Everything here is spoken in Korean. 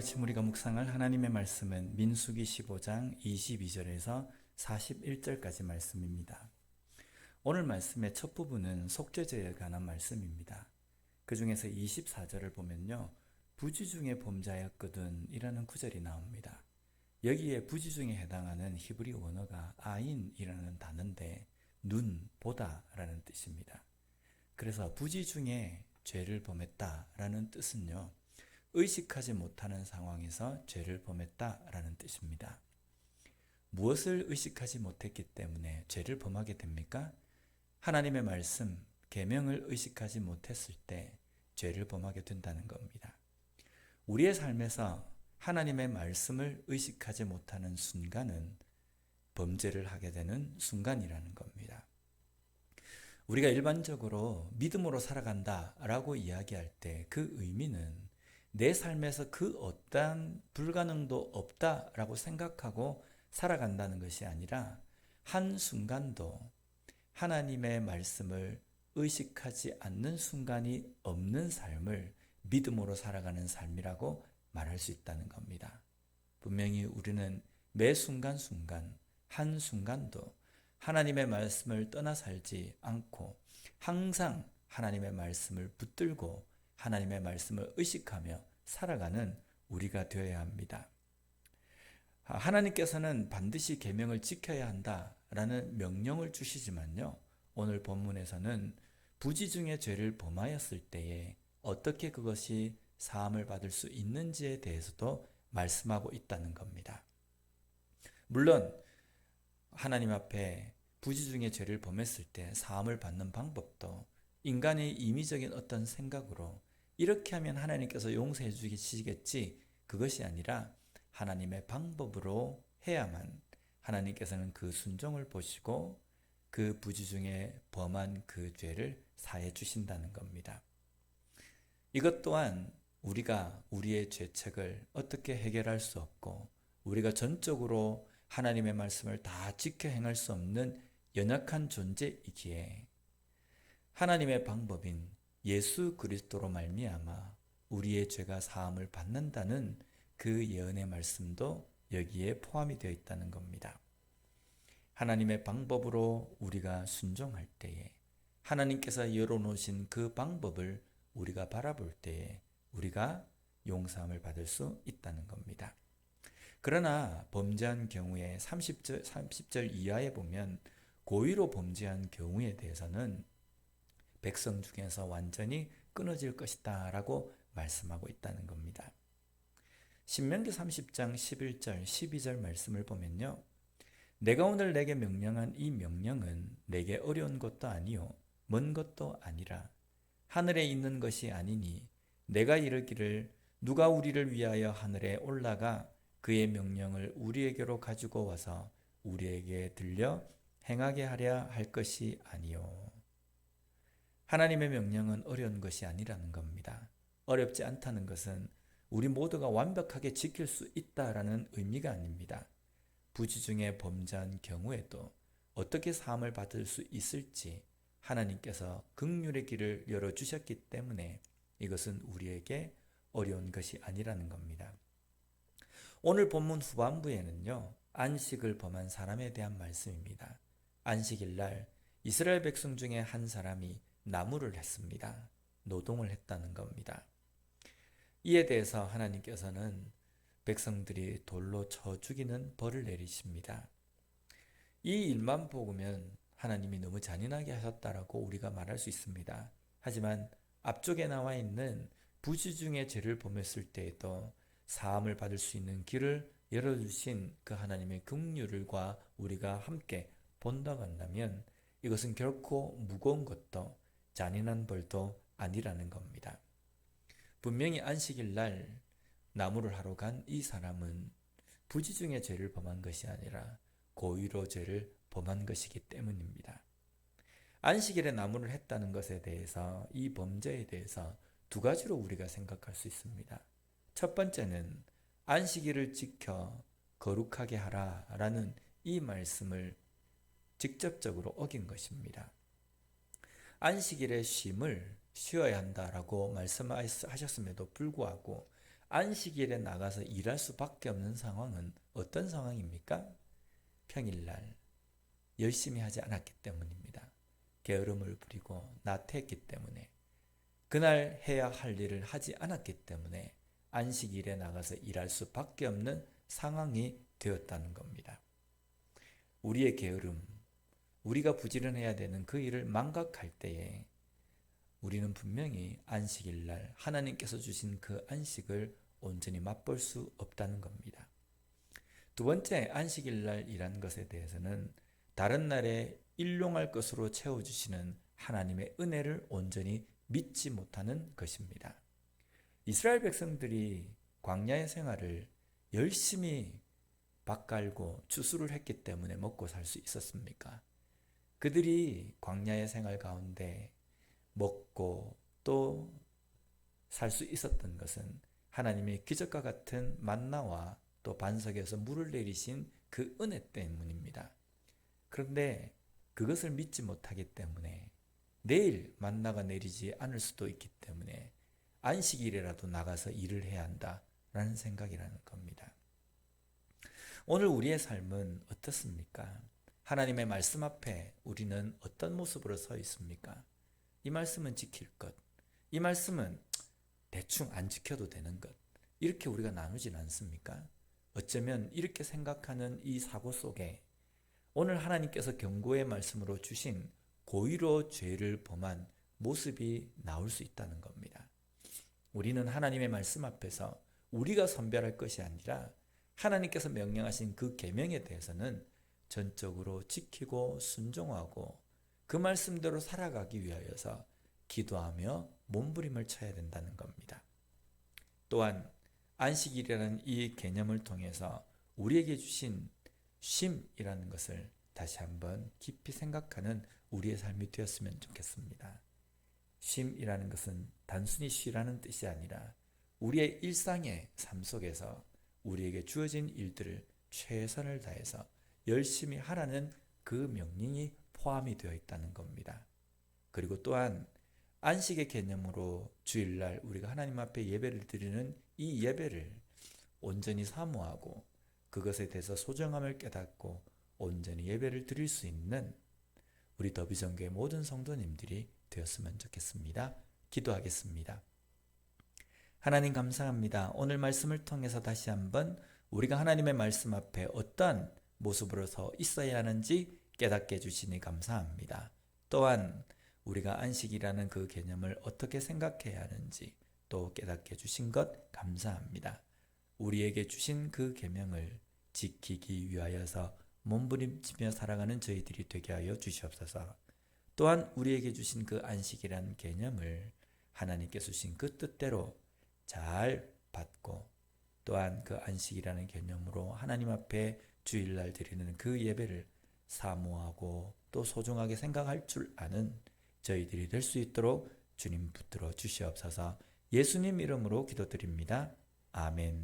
아침 우리가 묵상할 하나님의 말씀은 민수기 15장 22절에서 41절까지 말씀입니다. 오늘 말씀의 첫 부분은 속죄제에 관한 말씀입니다. 그 중에서 24절을 보면요, 부지중에 범죄하였거든 이라는 구절이 나옵니다. 여기에 부지중에 해당하는 히브리 원어가 아인이라는 단어인데 눈, 보다 라는 뜻입니다. 그래서 부지중에 죄를 범했다라는 뜻은요, 의식하지 못하는 상황에서 죄를 범했다라는 뜻입니다. 무엇을 의식하지 못했기 때문에 죄를 범하게 됩니까? 하나님의 말씀, 계명을 의식하지 못했을 때 죄를 범하게 된다는 겁니다. 우리의 삶에서 하나님의 말씀을 의식하지 못하는 순간은 범죄를 하게 되는 순간이라는 겁니다. 우리가 일반적으로 믿음으로 살아간다라고 이야기할 때 그 의미는 내 삶에서 그 어떠한 불가능도 없다라고 생각하고 살아간다는 것이 아니라 한순간도 하나님의 말씀을 의식하지 않는 순간이 없는 삶을 믿음으로 살아가는 삶이라고 말할 수 있다는 겁니다. 분명히 우리는 매 순간순간 한순간도 하나님의 말씀을 떠나 살지 않고 항상 하나님의 말씀을 붙들고 하나님의 말씀을 의식하며 살아가는 우리가 되어야 합니다. 하나님께서는 반드시 계명을 지켜야 한다라는 명령을 주시지만요, 오늘 본문에서는 부지중에 죄를 범하였을 때에 어떻게 그것이 사함을 받을 수 있는지에 대해서도 말씀하고 있다는 겁니다. 물론 하나님 앞에 부지중에 죄를 범했을 때 사함을 받는 방법도 인간의 임의적인 어떤 생각으로 이렇게 하면 하나님께서 용서해 주시겠지, 그것이 아니라 하나님의 방법으로 해야만 하나님께서는 그 순종을 보시고 그 부지중에 범한 그 죄를 사해 주신다는 겁니다. 이것 또한 우리가 우리의 죄책을 어떻게 해결할 수 없고 우리가 전적으로 하나님의 말씀을 다 지켜 행할 수 없는 연약한 존재이기에 하나님의 방법인 예수 그리스도로 말미암아 우리의 죄가 사함을 받는다는 그 예언의 말씀도 여기에 포함이 되어 있다는 겁니다. 하나님의 방법으로 우리가 순종할 때에 하나님께서 열어놓으신 그 방법을 우리가 바라볼 때에 우리가 용서함을 받을 수 있다는 겁니다. 그러나 범죄한 경우에 30절 이하에 보면 고의로 범죄한 경우에 대해서는 백성 중에서 완전히 끊어질 것이다 라고 말씀하고 있다는 겁니다. 신명기 30장 11절 12절 말씀을 보면요, 내가 오늘 내게 명령한 이 명령은 내게 어려운 것도 아니요 먼 것도 아니라 하늘에 있는 것이 아니니 내가 이르기를 누가 우리를 위하여 하늘에 올라가 그의 명령을 우리에게로 가지고 와서 우리에게 들려 행하게 하려 할 것이 아니요. 하나님의 명령은 어려운 것이 아니라는 겁니다. 어렵지 않다는 것은 우리 모두가 완벽하게 지킬 수 있다라는 의미가 아닙니다. 부지중에 범죄한 경우에도 어떻게 사함을 받을 수 있을지 하나님께서 긍휼의 길을 열어주셨기 때문에 이것은 우리에게 어려운 것이 아니라는 겁니다. 오늘 본문 후반부에는요, 안식을 범한 사람에 대한 말씀입니다. 안식일 날 이스라엘 백성 중에 한 사람이 나무를 했습니다. 노동을 했다는 겁니다. 이에 대해서 하나님께서는 백성들이 돌로 쳐 죽이는 벌을 내리십니다. 이 일만 보면 하나님이 너무 잔인하게 하셨다라고 우리가 말할 수 있습니다. 하지만 앞쪽에 나와 있는 부지중에 죄를 범했을 때에도 사함을 받을 수 있는 길을 열어주신 그 하나님의 긍휼과 우리가 함께 본다고 한다면 이것은 결코 무거운 것도 잔인한 벌도 아니라는 겁니다. 분명히 안식일 날 나무를 하러 간 이 사람은 부지중에 죄를 범한 것이 아니라 고의로 죄를 범한 것이기 때문입니다. 안식일에 나무를 했다는 것에 대해서, 이 범죄에 대해서 두 가지로 우리가 생각할 수 있습니다. 첫 번째는 안식일을 지켜 거룩하게 하라라는 이 말씀을 직접적으로 어긴 것입니다. 안식일의 쉼을 쉬어야 한다라고 말씀하셨음에도 불구하고 안식일에 나가서 일할 수밖에 없는 상황은 어떤 상황입니까? 평일날 열심히 하지 않았기 때문입니다. 게으름을 부리고 나태했기 때문에, 그날 해야 할 일을 하지 않았기 때문에 안식일에 나가서 일할 수밖에 없는 상황이 되었다는 겁니다. 우리의 게으름, 우리가 부지런해야 되는 그 일을 망각할 때에 우리는 분명히 안식일날 하나님께서 주신 그 안식을 온전히 맛볼 수 없다는 겁니다. 두 번째, 안식일날 일한 것에 대해서는 다른 날에 일용할 것으로 채워주시는 하나님의 은혜를 온전히 믿지 못하는 것입니다. 이스라엘 백성들이 광야의 생활을 열심히 밭 갈고 추수를 했기 때문에 먹고 살 수 있었습니까? 그들이 광야의 생활 가운데 먹고 또 살 수 있었던 것은 하나님의 기적과 같은 만나와 또 반석에서 물을 내리신 그 은혜 때문입니다. 그런데 그것을 믿지 못하기 때문에 내일 만나가 내리지 않을 수도 있기 때문에 안식일이라도 나가서 일을 해야 한다라는 생각이라는 겁니다. 오늘 우리의 삶은 어떻습니까? 하나님의 말씀 앞에 우리는 어떤 모습으로 서 있습니까? 이 말씀은 지킬 것, 이 말씀은 대충 안 지켜도 되는 것, 이렇게 우리가 나누진 않습니까? 어쩌면 이렇게 생각하는 이 사고 속에 오늘 하나님께서 경고의 말씀으로 주신 고의로 죄를 범한 모습이 나올 수 있다는 겁니다. 우리는 하나님의 말씀 앞에서 우리가 선별할 것이 아니라 하나님께서 명령하신 그 계명에 대해서는 전적으로 지키고 순종하고 그 말씀대로 살아가기 위하여서 기도하며 몸부림을 쳐야 된다는 겁니다. 또한 안식일이라는 이 개념을 통해서 우리에게 주신 쉼이라는 것을 다시 한번 깊이 생각하는 우리의 삶이 되었으면 좋겠습니다. 쉼이라는 것은 단순히 쉬라는 뜻이 아니라 우리의 일상의 삶 속에서 우리에게 주어진 일들을 최선을 다해서 열심히 하라는 그 명령이 포함이 되어 있다는 겁니다. 그리고 또한 안식의 개념으로 주일날 우리가 하나님 앞에 예배를 드리는 이 예배를 온전히 사모하고 그것에 대해서 소중함을 깨닫고 온전히 예배를 드릴 수 있는 우리 더비전교회 모든 성도님들이 되었으면 좋겠습니다. 기도하겠습니다. 하나님 감사합니다. 오늘 말씀을 통해서 다시 한번 우리가 하나님의 말씀 앞에 어떠한 모습으로 서 있어야 하는지 깨닫게 해주시니 감사합니다. 또한 우리가 안식이라는 그 개념을 어떻게 생각해야 하는지 또 깨닫게 해주신 것 감사합니다. 우리에게 주신 그 계명을 지키기 위하여서 몸부림치며 살아가는 저희들이 되게 하여 주시옵소서. 또한 우리에게 주신 그 안식이라는 개념을 하나님께서 주신 그 뜻대로 잘 받고 또한 그 안식이라는 개념으로 하나님 앞에 주일날 드리는 그 예배를 사모하고 또 소중하게 생각할 줄 아는 저희들이 될 수 있도록 주님 붙들어 주시옵소서. 예수님 이름으로 기도드립니다. 아멘.